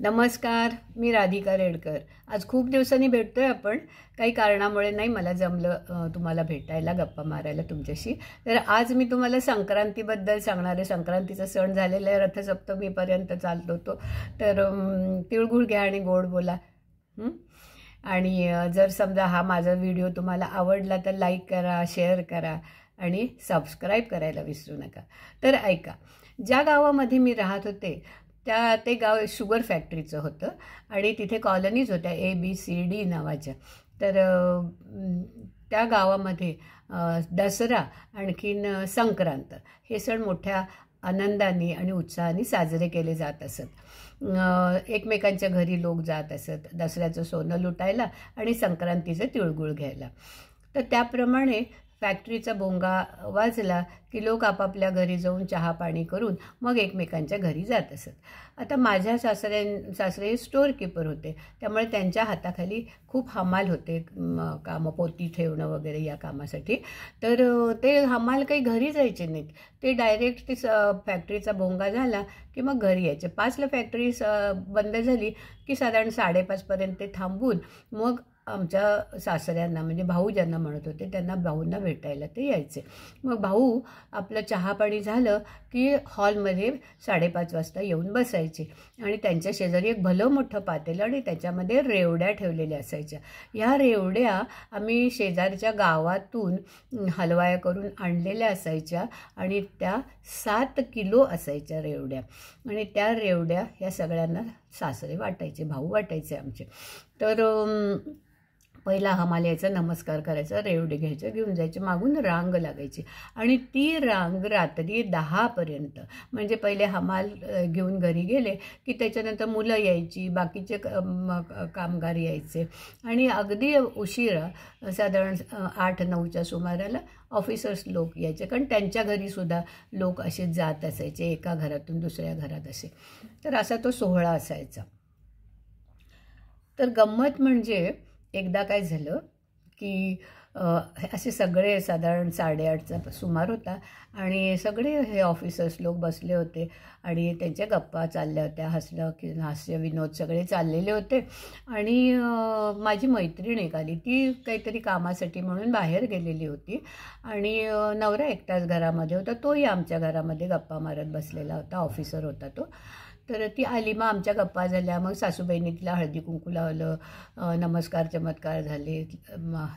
नमस्कार, मी राधिका रेडकर। आज खूप दिवसांनी भेटतोय आपण। काही कारणामुळे नाही मला जमलं तुम्हाला भेटायला, गप्पा मारायला तुमच्याशी। तर आज मी तुम्हाला संक्रांतीबद्दल सांगणार आहे। संक्रांतीचा सण झालेला आहे, रथसप्तमीपर्यंत चालतो तो। तर तिळगुळ घ्या आणि गोड बोला। आणि जर समजा हा माझा व्हिडिओ तुम्हाला आवडला तर लाईक करा, शेअर करा आणि सबस्क्राईब करायला विसरू नका। तर ऐका, ज्या गावामध्ये मी राहत होते ते गाव शुगर फॅक्टरीचं होतं आणि तिथे कॉलनीज होत्या ABCD नावाच्या। तर त्या गावामध्ये दसरा आणखीन संक्रांत हे सण मोठ्या आनंदाने आणि उत्साहाने साजरे केले जात असत। एकमेकांच्या घरी लोक जात असत दसऱ्याचं सोनं लुटायला आणि संक्रांतीचं तिळगुळ घ्यायला। तर त्याप्रमाणे फॅक्टरीचा भोंगा वाजला की लोक आपापल्या घरी जाऊन चहा पाणी करून मग एकमेकांच्या घरी जात असत। आता माझ्या सासरे स्टोअर कीपर होते, त्यामुळे त्यांच्या हाताखाली खूप हमाल होते, कामं पोती ठेवणं वगैरे या कामासाठी। तर ते हमाल काही घरी जायचे नाहीत, ते डायरेक्ट ते फॅक्टरीचा भोंगा झाला की मग घरी यायचे। 5ला फॅक्टरी बंद झाली की साधारण 5:30पर्यंत ते थांबून मग आमच्या सासऱ्यांना म्हणजे भाऊ ज्यांना म्हणत होते त्यांना भाऊंना भेटायला ते यायचे। मग भाऊ आपलं चहा पाणी झालं की हॉलमध्ये 5:30 वाजता येऊन बसायचे आणि त्यांच्या शेजारी एक भलं मोठं पातेलं आणि त्याच्यामध्ये रेवड्या ठेवलेल्या असायच्या। ह्या रेवड्या आम्ही शेजारच्या गावातून हलवाया करून आणलेल्या असायच्या आणि त्या 7 किलो असायच्या रेवड्या। आणि त्या रेवड्या या सगळ्यांना सासरे वाटायचे, भाऊ वाटायचे आमचे। तर पहिला हमाल यायचा, नमस्कार करायचा, रेवडे घ्यायचे, घेऊन जायचे, मागून रांग लागायची आणि ती रांग रात्री 10पर्यंत, म्हणजे पहिले हमाल घेऊन घरी गेले की त्याच्यानंतर मुलं यायची, बाकीचे कामगार यायचे आणि अगदी उशिरा साधारण 8-9च्या सुमाराला ऑफिसर्स लोक यायचे, कारण त्यांच्या घरीसुद्धा लोक असे जात असायचे एका घरातून दुसऱ्या घरात असे। तर असा तो सोहळा असायचा। तर गंमत म्हणजे एकदा काय झालं की असे सगळे साधारण 8:30चा सुमार होता आणि सगळे हे ऑफिसर्स लोक बसले होते आणि त्यांच्या गप्पा चालल्या होत्या, हास्य विनोद सगळे चाललेले होते। आणि माझी मैत्रीण एक आली, ती काहीतरी कामासाठी म्हणून बाहेर गेलेली होती आणि नवरा एकटाच घरामध्ये होता, तोही आमच्या घरामध्ये गप्पा मारत बसलेला होता, ऑफिसर होता तो। तर ती आली, मग आमच्या गप्पा झाल्या, मग सासूबाईंनी तिला हळदी कुंकू लावलं, नमस्कार चमत्कार झाले,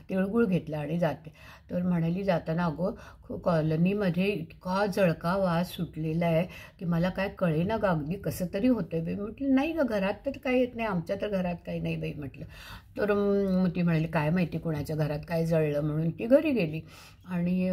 तिळगुळ घेतला आणि जाते। तर म्हणाली जाताना, अगो कॉलनीमध्ये इतका जळका वास सुटलेला आहे की मला काय कळेना ग, अगदी कसं तरी होतं आहे बाई। म्हटलं नाही ग, घरात तर काही येत नाही, आमच्या तर घरात काही नाही बाई म्हटलं। तर ती म्हणाली काय माहिती कुणाच्या घरात काय जळलं म्हणून। ती घरी गेली आणि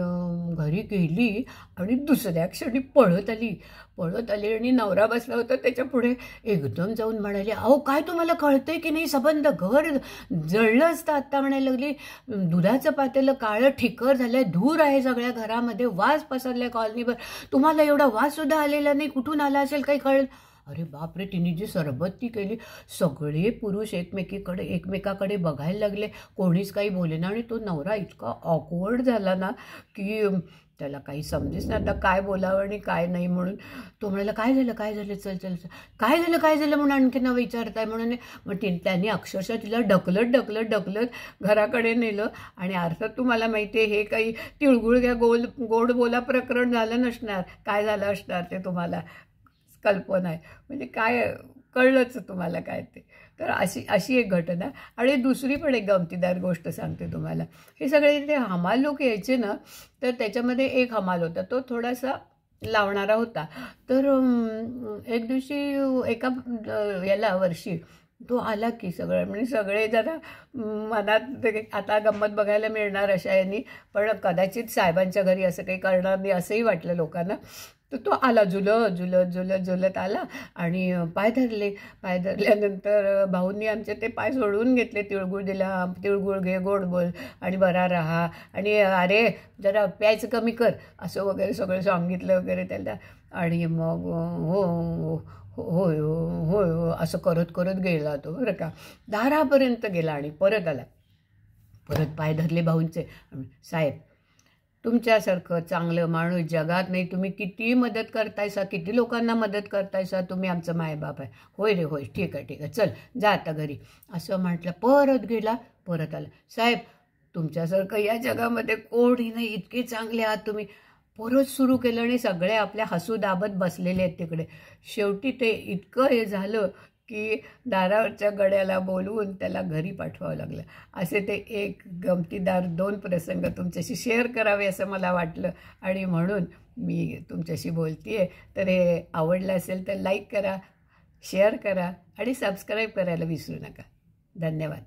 घरी गेली आणि दुसऱ्या क्षणी पळत आली आणि नवरा बसला होता त्याच्या पुढे एकदम जाऊन म्हणाली, अहो काय तुम्हाला कळतंय की नाही, सबंध घर जळलं असतं आत्ता। म्हणायला लागली, दुधाचं पातेलं काळं ठिकर झालंय, धूर आहे सगळ्या घरामध्ये, वास पसरलाय कॉलनीभर, तुम्हाला एवढा वास सुद्धा आलेला नाही, कुठून आला असेल काही कळलं? अरे बापरे, तिने जी सरबत्ती केली, सगळे पुरुष एकमेकाकडे बघायला लागले, कोणीच काही बोलेना आणि तो नवरा इतका ऑकवर्ड झाला ना की त्याला काही समजेच ना आता काय बोलावं आणि काय नाही म्हणून। तो म्हणाला काय झालं चल काय झालं म्हणून आणखी न विचारताय म्हणून। मग त्यांनी अक्षरशः तिला ढकलत घराकडे नेलं आणि अर्थात तुम्हाला माहिती आहे हे काही तिळगुळ घ्या गोड बोला प्रकरण झालं नसणार, काय झालं असणार ते तुम्हाला कल्पना आहे, म्हणजे काय कळलंच तुम्हाला काय ते। तर अशी एक घटना। आणि दुसरी पण एक गमतीदार गोष्ट सांगते तुम्हाला। हे सगळे ते हमाल लोक यायचे ना, तर त्याच्यामध्ये एक हमाल होता, तो थोडासा लावणारा होता। तर एक दिवशी एका वर्षी तो आला की सगळे जरा मनात आता गंमत बघायला मिळणार अशा यांनी, पण कदाचित साहेबांच्या घरी असं काही करणार नाही असंही वाटलं लोकांना। तर तो आला, झुलत आला आणि पाय धरल्यानंतर भाऊंनी आमचे ते पाय सोडवून घेतले, तिळगुळ दिला, तिळगुळ घे, गोड बोल आणि बरा राहा आणि अरे जरा प्यायचं कमी कर असं वगैरे सगळं सांगितलं वगैरे त्याला। आणि मग होय असं करत गेला तो बरं का, दारापर्यंत गेला आणि परत आला, परत पाय धरले भाऊंचे, साहेब तुमच्यासारखं चांगलं माणूस जगात नाही. तुम्ही किती मदत करतायसा, किती लोकांना मदत करतायसा. तुम्ही आमचं मायबाप आहे. होय रे होय, ठीक आहे ठीक आहे, चल जा आता घरी, असं म्हटलं. परत गेला, परत आला. साहेब, तुमच्यासारखं या जगामध्ये कोणी नाही, इतके चांगले आहात तुम्ही. परत सुरू केलं आणि सगळे आपल्या हसू दाबत बसलेले आहेत तिकडे. शेवटी ते इतकं हे झालं की दारावरच्या गड्याला बोलवून त्याला घरी पाठवावं लागलं. असे ते एक गमतीदार 2 प्रसंग तुमच्याशी शेअर करावे असं मला वाटलं आणि म्हणून मी तुमच्याशी बोलते आहे. तर हे आवडलं असेल तर लाईक करा, शेअर करा आणि सबस्क्राईब करायला विसरू नका. धन्यवाद.